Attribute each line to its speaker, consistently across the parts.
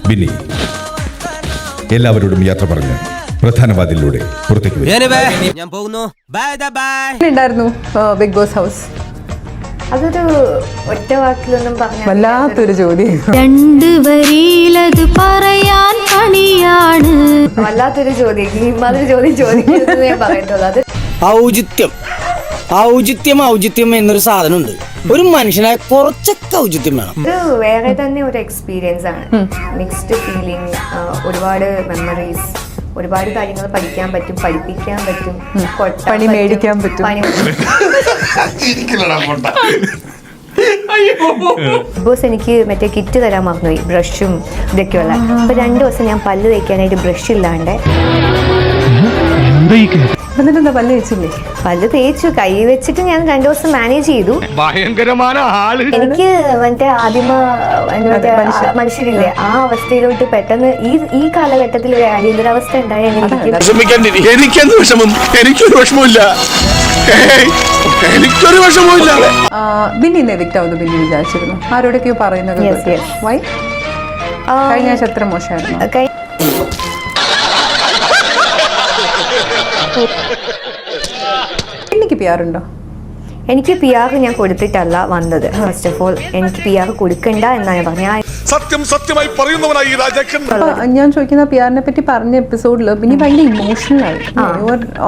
Speaker 1: ബിന്നി എല്ലാവരോടും യാത്ര പറഞ്ഞ് പ്രധാന വാതിലിലൂടെ പുറത്തേക്ക്
Speaker 2: ഞാൻ പോകുന്നു.
Speaker 3: ഉണ്ടായിരുന്നു ബിഗ് ബോസ് ഹൗസ്.
Speaker 4: അതൊരു ഒറ്റ വാക്കിലൊന്നും പറഞ്ഞ
Speaker 3: വല്ലാത്തൊരു ചോദ്യം.
Speaker 5: രണ്ട് വരിയിലത് പറയാൻ പണിയാണ്.
Speaker 4: വല്ലാത്തൊരു ചോദ്യം. ഇമാതിരി ചോദ്യം ചോദിക്കുന്നത് ഞാൻ പറയത്തുള്ളൂ. അത്
Speaker 6: ഔചിത്യം എന്നൊരു സാധനമുണ്ട്. ഒരു മനുഷ്യനായ കുറച്ചൊക്കെ ഔചിത്യം വേണം.
Speaker 4: ഇത് വേറെ തന്നെ ഒരു എക്സ്പീരിയൻസ് ആണ്. മിക്സ്ഡ് ഫീലിംഗ്, ഒരുപാട് മെമ്മറീസ്, ഒരുപാട് കാര്യങ്ങൾ പഠിക്കാൻ പറ്റും, പഠിപ്പിക്കാൻ പറ്റും,
Speaker 3: പണി മേടിക്കാൻ പറ്റും.
Speaker 4: ബിഗ് ബോസ് എനിക്ക് മറ്റേ കിറ്റ് തരാൻ മറന്നുപോയി, ബ്രഷും ഇതൊക്കെയുള്ള. അപ്പൊ 2 ദിവസം ഞാൻ പല്ല് തേക്കാനായിട്ട് ബ്രഷ് ഇല്ലാണ്ട്.
Speaker 3: എന്നിട്ടെന്താ പല്ല് വെച്ചില്ലേ?
Speaker 4: പല്ല് തേച്ചു, കൈ വെച്ചിട്ട് ഞാൻ 2 ദിവസം മാനേജ് ചെയ്തു. എനിക്ക് മറ്റേ ആദിമ മനുഷ്യരില്ലേ, ആ അവസ്ഥയിലോട്ട് പെട്ടെന്ന് ഈ കാലഘട്ടത്തിൽ ഒരു അടിയന്തരാവസ്ഥ ഉണ്ടായാൽ
Speaker 7: എനിക്കൊരു വിഷമമില്ല.
Speaker 3: ബിന്നി എവിക്റ്റ് ആവുന്നു ബിന്നി വിചാരിച്ചിരുന്നു. ആരോടൊക്കെയോ പറയുന്നത്. വൈ? കഴിഞ്ഞ ആഴ്ച എത്ര മോശമായിരുന്നു. ബിന്നിക്ക് PR ഉണ്ടോ?
Speaker 4: എനിക്ക് PR ഞാൻ കൊടുത്തിട്ടല്ല വന്നത്. ഫസ്റ്റ് ഓഫ് ഓൾ എനിക്ക് PR കൊടുക്കണ്ട എന്നാണ് പറഞ്ഞത്.
Speaker 7: സത്യമായി പറയുന്നവനായി
Speaker 3: ഞാൻ ചോദിക്കുന്ന PR-നെ പറ്റി പറഞ്ഞ എപ്പിസോഡില് പിന്നെ ഭയങ്കര ഇമോഷണൽ ആയി.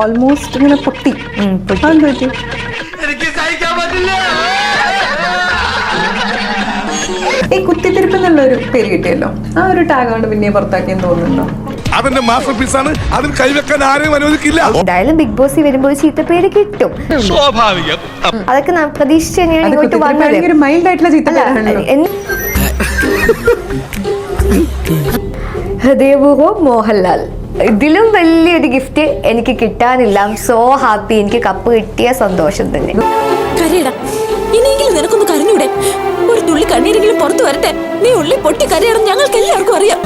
Speaker 3: ഓൾമോസ്റ്റ് ഇങ്ങനെ പൊട്ടി. ഈ കുത്തിത്തിരിപ്പ് എന്നുള്ളൊരു പേര് കിട്ടിയല്ലോ, ആ ഒരു ടാഗ് കൊണ്ട് പിന്നെ പുറത്താക്കിയെന്ന് തോന്നുന്നുണ്ടോ?
Speaker 7: അതിന്റെ മാസ്റ്റർ പീസാണ്. അതിൽ കൈവെക്കാൻ ആരെയും അനുവദിക്കില്ല.
Speaker 4: എന്തായാലും ബിഗ് ബോസിൽ വരുമ്പോൾ ചീത്തപ്പേര് കിട്ടും,
Speaker 7: സ്വാഭാവികം.
Speaker 4: അതൊക്കെ പ്രതീക്ഷിച്ച് തന്നെയാണ് ഇങ്ങോട്ട് വന്നത്.
Speaker 3: മൈൽഡ് ആയിട്ടുള്ള ചീത്തപ്പേരാണല്ലോ.
Speaker 4: ഹൃദയപൂർവ്വം മോഹൻലാൽ. ഇതിലും വലിയൊരു ഗിഫ്റ്റ് എനിക്ക് കിട്ടാനില്ല. I am so happy. എനിക്ക് കപ്പ് കിട്ടിയ സന്തോഷം തന്നെ.
Speaker 5: കരയടാ, ഇനിയെങ്കിലും നിനക്കൊന്ന് കരഞ്ഞൂടെ? ഒരു തുള്ളി കണ്ണീരെങ്കിലും പുറത്തു വരട്ടെ. നീ ഉള്ളി പൊട്ടി കരയണം, ഞങ്ങൾക്ക് എല്ലാവർക്കും അറിയാം.